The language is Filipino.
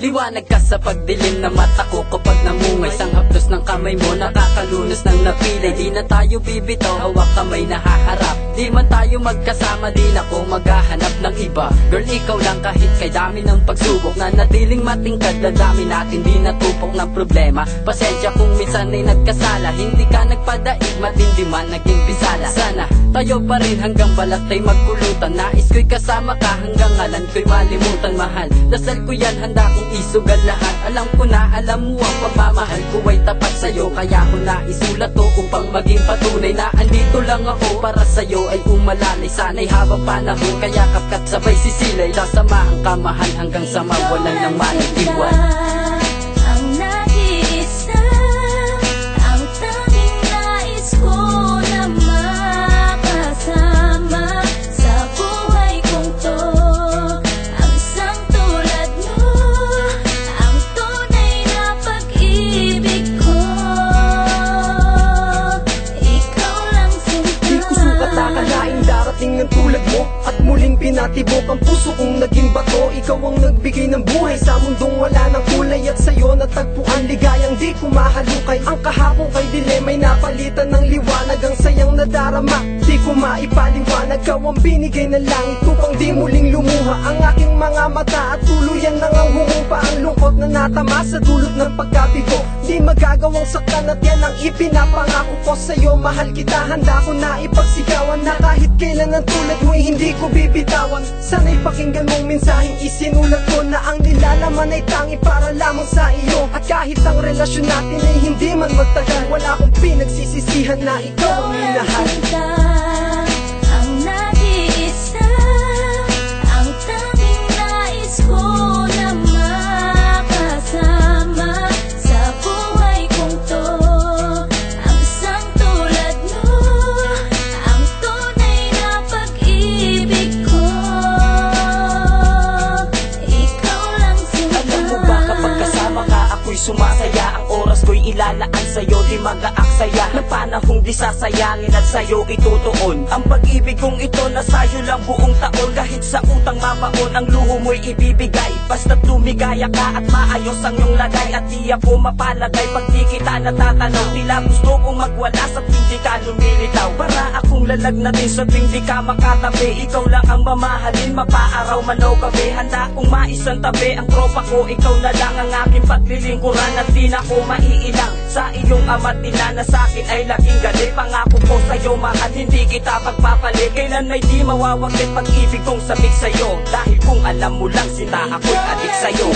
Liwanag ka sa pagdilim na mata ko kapag namungay. Sang hapdos ng kamay mo, nakakalunos ng napilay. Di na tayo bibitaw, hawak kamay na haharap. Di man tayo magkasama, di na ko maghahanap ng iba. Girl, ikaw lang kahit kay dami ng pagsubok. Na natiling matingkad, dadami natin di natupok ng problema. Pasensya kung minsan ay nagkasala, hindi ka nagpadaig, matindi man naging bisala. Sana tayo pa rin hanggang balat ay magkulutan. Nais ko'y kasama ka hanggang ngalan ko'y malimutan. Mahal, dasal ko yan, handa kong isugal lahat. Alam ko na, alam mo ang pagmamahal ko ay tapat sa'yo. Kaya ko na isulat to upang maging patunay na andito lang ako para sa'yo ay umalalay. Sana'y habang panahon kaya kapkat sabay sisilay. Sasamahan ka mahal hanggang sa mawalan ng manitiwan. Ang nag-iisa, ang tanging nais ko na makasama sa buhay kong to. Ang isang tulad mo, ang tunay na pag-ibig ko. Ikaw lang sinta. Di ko sukat nakalaing darating ng tulad mo, at muling pinatibok ang puso kong naging bato. Ikaw ang nagbigay ng buhay sa mundong wala ng kulay, at sa'yo natagpuan ligayang di ko mahalukay. Ang kahapon kay dilema'y napalitan ng liwanag. Ang sayang nadarama, di ko maipaliwanag. Ikaw ang binigay ng langit upang di muling lumuha ang aking mga mata, at tuluyan nang ang humupa ang lungkot na natama sa dulot ng pagkabigo. Di magagawang saktan at yan ang ipinapangako ko sa'yo. Mahal kita, handa ko na ipagsigawan na kahit kailan ang tulad mo'y hindi ko bibitawan. Sana'y pakinggan mong mensaheng isinulat ko, na ang nilalaman ay tangi para lamang sa iyo. At kahit ang relasyon natin ay hindi man magtagal, wala akong pinagsisisihan na ikaw ang minahal. Ang nag-iisa, ang tanging nais ko na makasama sa buhay kong to. Ang isang tulad mo, ang tunay na pag-ibig ko. Ikaw lang sinta. Alam mo ba kapag kasama ka, ako'y sumasaya. Ang oras ko'y ilalaan sa'yo, di mag-aaksaya ng panahong di sasayangin at sa'yo itutuon. Ang pag-ibig kong ito na sa'yo lang buong taon. Kahit sa utang mabaon, ang luho mo'y ibibigay. Basta't lumigaya ka at maayos ang iyong lagay. At di ako mapalagay pag di kita natatanaw. Tila gusto kong magwalas at hindi ka lumilitaw. Para akong lalag na din sa tuwing di ka makatabi. Ikaw lang ang mamahalin, mapaaraw man o gabi. Handa kong maisantabi ang tropa ko, ikaw na lang ang aking paglilingkuran. At di na ko maiilang sa iyong ama't ina na sa'kin ay laging galing. Pangako ko sa'yo mahal, hindi kita pagpapalit. Kailan may di mawawaglit pag-ibig kong sabik sa'yo. Dahil kung alam mo lang sila, ako'y adik sa'yo.